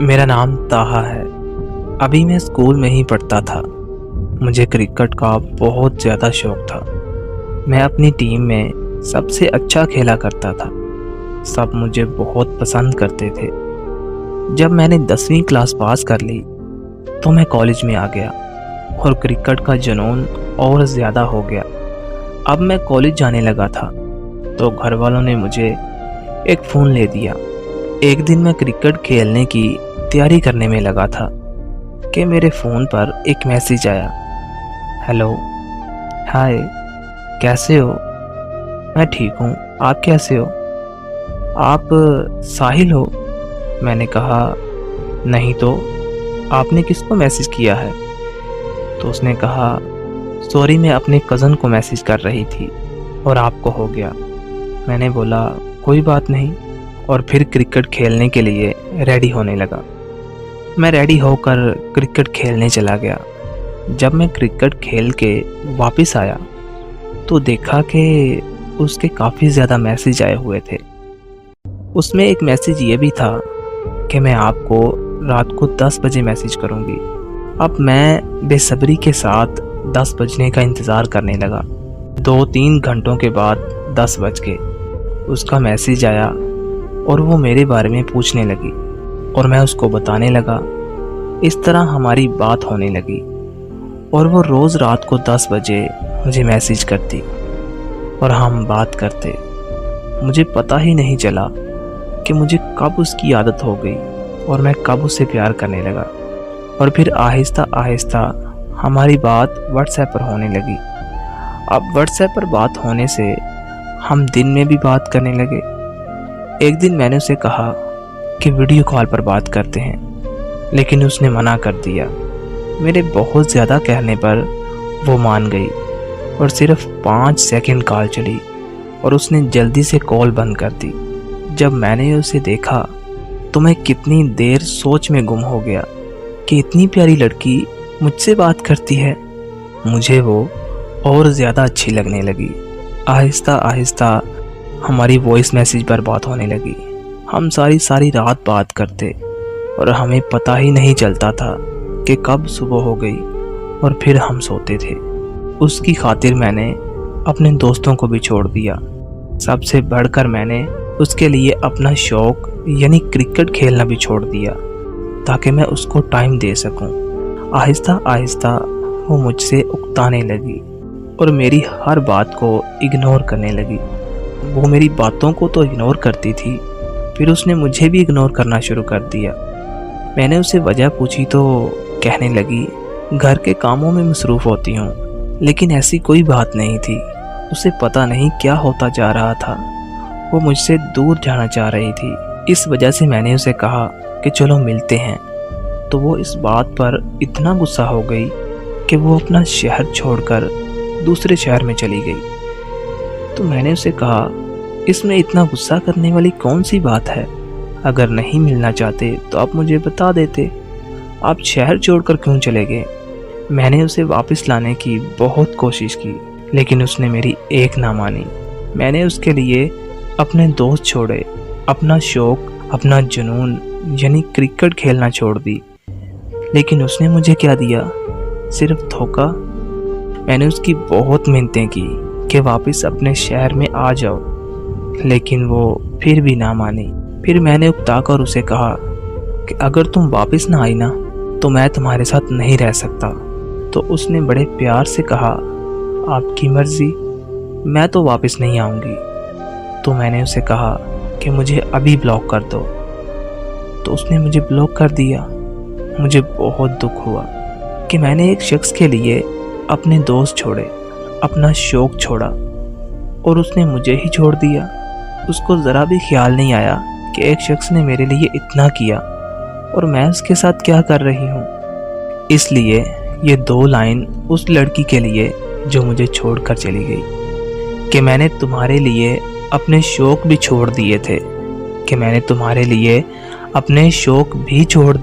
मेरा नाम ताहा है। अभी मैं स्कूल में ही पढ़ता था। मुझे क्रिकेट का बहुत ज़्यादा शौक था। मैं अपनी टीम में सबसे अच्छा खेला करता था। सब मुझे बहुत पसंद करते थे। जब मैंने 10वीं क्लास पास कर ली तो मैं कॉलेज में आ गया और क्रिकेट का जुनून और ज़्यादा हो गया। अब मैं कॉलेज जाने लगा था तो घर वालों ने मुझे एक फ़ोन ले दिया। एक दिन मैं क्रिकेट खेलने की तैयारी करने में लगा था कि मेरे फ़ोन पर एक मैसेज आया। हेलो, हाय, कैसे हो? मैं ठीक हूँ, आप कैसे हो? आप साहिल हो? मैंने कहा नहीं तो, आपने किसको मैसेज किया है? तो उसने कहा सॉरी, मैं अपने कज़न को मैसेज कर रही थी और आपको हो गया। मैंने बोला कोई बात नहीं और फिर क्रिकेट खेलने के लिए रेडी होने लगा। मैं रेडी होकर क्रिकेट खेलने चला गया। जब मैं क्रिकेट खेल के वापस आया तो देखा कि उसके काफ़ी ज़्यादा मैसेज आए हुए थे। उसमें एक मैसेज ये भी था कि मैं आपको रात को 10 बजे मैसेज करूँगी। अब मैं बेसब्री के साथ 10 बजने का इंतज़ार करने लगा। 2-3 घंटों के बाद 10 बज गए। उसका मैसेज आया और वो मेरे बारे में पूछने लगी और मैं उसको बताने लगा। इस तरह हमारी बात होने लगी और वो रोज़ रात को 10 बजे मुझे मैसेज करती और हम बात करते। मुझे पता ही नहीं चला कि मुझे कब उसकी आदत हो गई और मैं कब उससे प्यार करने लगा। और फिर आहिस्ता आहिस्ता हमारी बात व्हाट्सएप पर होने लगी। अब व्हाट्सएप पर बात होने से हम दिन में भी बात करने लगे। एक दिन मैंने उसे कहा कि वीडियो कॉल पर बात करते हैं, लेकिन उसने मना कर दिया। मेरे बहुत ज़्यादा कहने पर वो मान गई और सिर्फ 5 सेकंड कॉल चली और उसने जल्दी से कॉल बंद कर दी। जब मैंने उसे देखा तो मैं कितनी देर सोच में गुम हो गया कि इतनी प्यारी लड़की मुझसे बात करती है। मुझे वो और ज़्यादा अच्छी लगने लगी। आहिस्ता आहिस्ता हमारी वॉइस मैसेज पर बात होने लगी। हम सारी रात बात करते और हमें पता ही नहीं चलता था कि कब सुबह हो गई और फिर हम सोते थे। उसकी खातिर मैंने अपने दोस्तों को भी छोड़ दिया। सबसे बढ़कर मैंने उसके लिए अपना शौक़ यानी क्रिकेट खेलना भी छोड़ दिया ताकि मैं उसको टाइम दे सकूं। आहिस्ता आहिस्ता वो मुझसे उकताने लगी और मेरी हर बात को इग्नोर करने लगी। वो मेरी बातों को तो इग्नोर करती थी, फिर उसने मुझे भी इग्नोर करना शुरू कर दिया। मैंने उसे वजह पूछी तो कहने लगी घर के कामों में मसरूफ़ होती हूँ, लेकिन ऐसी कोई बात नहीं थी। उसे पता नहीं क्या होता जा रहा था। वो मुझसे दूर जाना चाह रही थी। इस वजह से मैंने उसे कहा कि चलो मिलते हैं। तो वो इस बात पर इतना गुस्सा हो गई कि वो अपना शहर छोड़कर दूसरे शहर में चली गई। तो मैंने उसे कहा इसमें इतना गुस्सा करने वाली कौन सी बात है? अगर नहीं मिलना चाहते तो आप मुझे बता देते। आप शहर छोड़कर क्यों चले गए? मैंने उसे वापस लाने की बहुत कोशिश की, लेकिन उसने मेरी एक ना मानी। मैंने उसके लिए अपने दोस्त छोड़े, अपना शौक़, अपना जुनून यानी क्रिकेट खेलना छोड़ दी, लेकिन उसने मुझे क्या दिया? सिर्फ धोखा। मैंने उसकी बहुत मिन्नतें की कि वापस अपने शहर में आ जाओ, लेकिन वो फिर भी ना मानी। फिर मैंने उकताकर उसे कहा कि अगर तुम वापस ना आई ना तो मैं तुम्हारे साथ नहीं रह सकता। तो उसने बड़े प्यार से कहा आपकी मर्ज़ी, मैं तो वापस नहीं आऊँगी। तो मैंने उसे कहा कि मुझे अभी ब्लॉक कर दो। तो उसने मुझे ब्लॉक कर दिया। मुझे बहुत दुख हुआ कि मैंने एक शख्स के लिए अपने दोस्त छोड़े, अपना शौक़ छोड़ा और उसने मुझे ही छोड़ दिया। उसको ज़रा भी ख्याल नहीं आया कि एक शख्स ने मेरे लिए इतना किया और मैं उसके साथ क्या कर रही हूँ। इसलिए ये 2 लाइन उस लड़की के लिए जो मुझे छोड़कर चली गई कि मैंने तुम्हारे लिए अपने शौक़ भी छोड़ दिए थे, कि मैंने तुम्हारे लिए अपने शौक़ भी छोड़